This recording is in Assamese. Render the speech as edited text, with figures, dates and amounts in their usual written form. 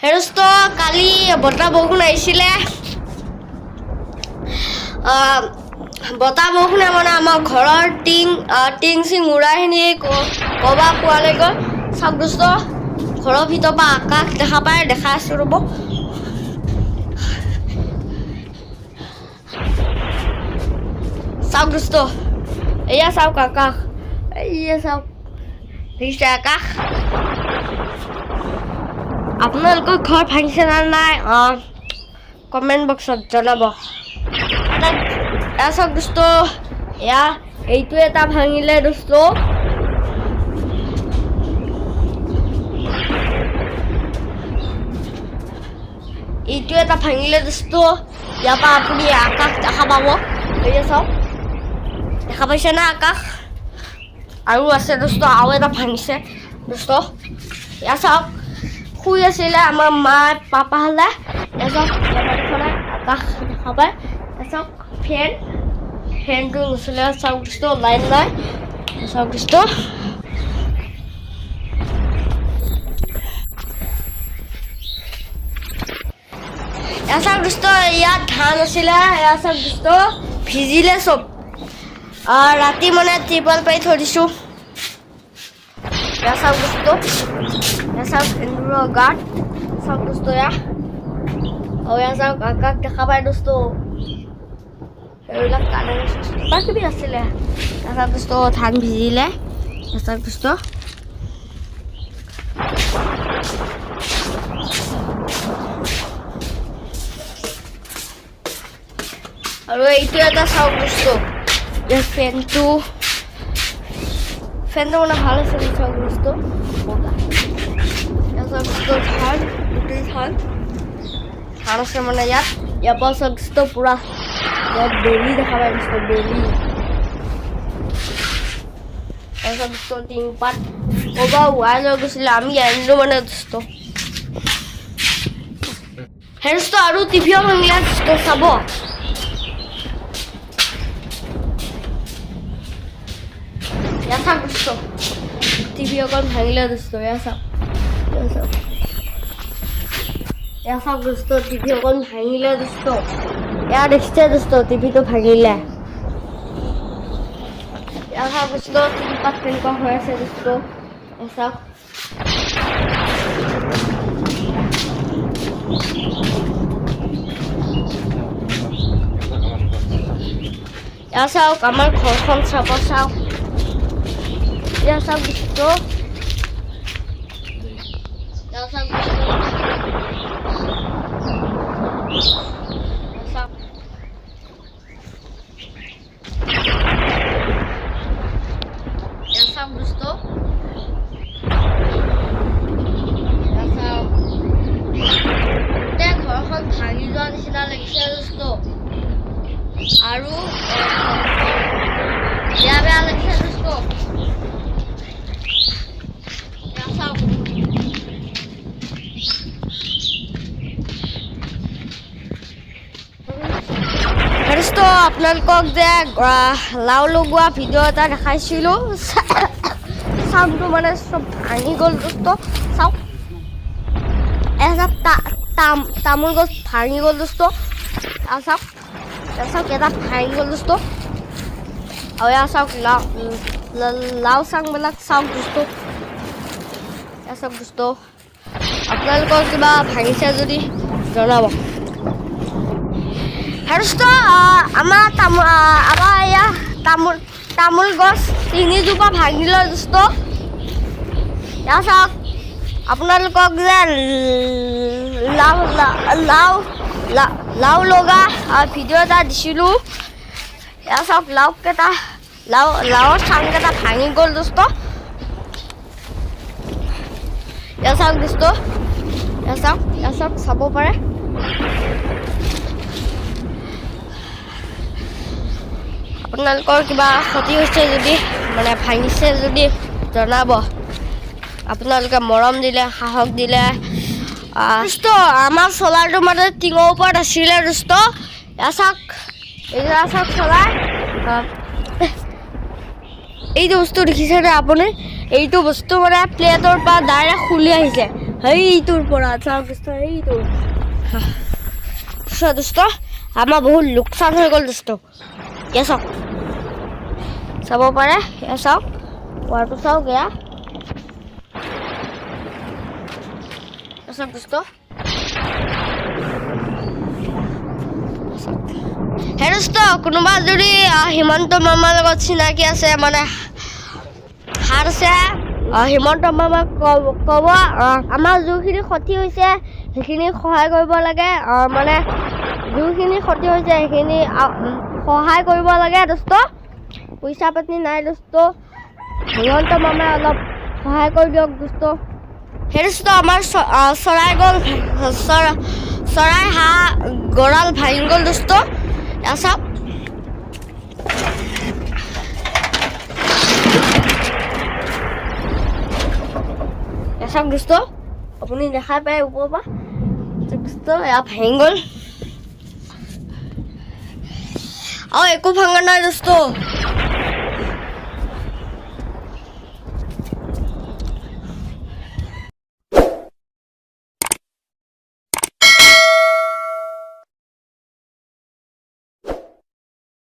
হেৰস্ত কালি বতাহ বৰষুণ আহিছিলে বতাহ বৰষুণে মানে আমাৰ ঘৰৰ টিং চিং উৰাইখিনি কবা পোৱালৈ গ'ল চাওক দোস্ত ঘৰৰ ভিতৰৰ পৰা আকাশ দেখা আছো ৰ'ব চাওক দোস্ত এয়া চাওক আকাশ এয়া চাওক দেখিছে আকাশ আপোনালোকৰ ঘৰ ভাঙিছে নে নাই কমেণ্ট বক্সত জনাব এয়া চাওক দোস্ত এয়া এইটো এটা ভাঙিলে দোস্ত এইটো এটা ভাঙিলে দোস্ত ইয়াৰ পৰা আপুনি আকাশ দেখা পাব এয়া চাওক দেখা পাইছে না আকাশ আৰু আছে দোস্ত আৰু এটা ভাঙিছে দোস্ত এয়া চাওক শুই আছিলে আমাৰ মা পাপা হ'লে এচাওক আকাশ দেখা পায় এচাওক ফেনটো নচলে চাওক দোস্ত লাইন নাই চাওক দোস্ত এয়া চাওক দোস্ত ইয়াত ধান আছিলে এয়া চাওক দোস্ত ভিজিলে চব ৰাতি মানে ত্ৰিপাল পাৰি থৈ দিছোঁ এয়া চাওক দোস্ত এয়া চাওক এন্দুৰৰ গাত চাওক দোস্ত এয়া এয়া চাওক আকাশ দেখা পায় দোস্ত এইবিলাক কাৰেণ্ট কিবা কিবি আছিলে এয়া চাওক দোস্ত ধান ভিজিলে এয়া চাওক দোস্ত আৰু এইটো এটা চাওক দোস্ত ফেনটো মানে ভাল আছে চাওক দোস্ত ধান গোটেই ধান আছে মানে ইয়াৰ পৰা চাওক দোস্ত পুৰা ইয়াত বেলি দেখা পাই দোস্ত বেলি তাৰপিছত দোস্ত টিংপাত ক'ৰবাত উৰাই লৈ গৈছিলে আমি আনিলোঁ মানে দোস্ত সেই দোস্ত আৰু টিভিও ভাঙিলে দোস্ত চাব এয়া চাওক দোস্ত টিভি অকণ ভাঙিলে দোস্ত এয়া চাওক দোস্ত টিভি অকণ ভাঙিলে দোস্ত এয়া দেখিছে দোস্ত টিভিটো ভাঙিলে এয়া চাওক দোস্ত টিংপাত কেনেকুৱা হৈ আছে দোস্ত এয়া চাওক এয়া চাওক আমাৰ ঘৰখন চাব চাওক এয়া চাওক দোস্ত এয়া চাওক দোস্ত গোটেই ঘৰখন ভাঙি যোৱা নিচিনা লাগিছে দোস্ত আৰু বেয়া লাগিছে দোস্ত আপোনালোকক যে লাও লগোৱা ভিডিঅ' এটা দেখাইছিলোঁ চাউণ্ডটো মানে চব ভাঙি গ'ল দোস্ত চাওক এটা তামোল গছ ভাঙি গ'ল দোস্ত চাওক এটা ভাঙি গ'ল দোস্ত আৰু এয়া চাওক লাও চাংবিলাক চাওক দোস্ত এয়া চাওক দোস্ত আপোনালোকৰ কিবা ভাঙিছে যদি জনাব দোস্ত আমাৰ এয়া তামোল গছ 3জোপা ভাঙিলে দোস্ত এয়া চাওক আপোনালোকক যে লাও লগা ভিডিঅ' এটা দিছিলোঁ এয়া চাওক লাওৰ চাংকেইটা ভাঙি গ'ল দোস্ত এয়া চাওক দোস্ত এয়া চাওক চাব পাৰে আপোনালোকৰ কিবা ক্ষতি হৈছে যদি মানে ভাঙিছে যদি জনাব আপোনালোকে মৰম দিলে সাহস দিলে দোস্ত আমাৰ চলাৰটো মানে টিঙৰ ওপৰত আছিলে দোস্ত এয়া চাওক চলাৰ এইটো বস্তু দেখিছেনে আপুনি এইটো বস্তু মানে প্লেটৰ পৰা ডাইৰেক্ট খুলি আহিছে সেইটোৰ পৰা চাওক দোস্ত এইটো দোস্ত আমাৰ বহুত লোকচান হৈ গ'ল দোস্ত এয়া চাওক চাব পাৰে এয়া চাওক ৱাৰটো চাওক এয়া চাওক দোস্ত হে দোস্ত কোনোবা যদি হিমন্ত মামাৰ লগত চিনাকি আছে মানে সাৰ আছে হিমন্ত মামাক ক'ব আমাৰ যোনখিনি ক্ষতি হৈছে সেইখিনি সহায় কৰিব লাগে মানে যোনখিনি ক্ষতি হৈছে সেইখিনি সহায় কৰিব লাগে দোস্ত পইচা পাতি নাই দোস্ত হিমন্ত মামাই অলপ সহায় কৰি দিয়ক দোস্ত সেই দোস্ত আমাৰ চৰাই গ'ল চৰাই হাঁহ গঁৰাল ভাঙি গ'ল দোস্ত এয়া চাওক চাওক দোস্ত আপুনি দেখাই পায় ওপৰৰ পৰা দোস্ত এয়া ভাঙি গ'ল আৰু একো ভাঙা নাই দোস্ত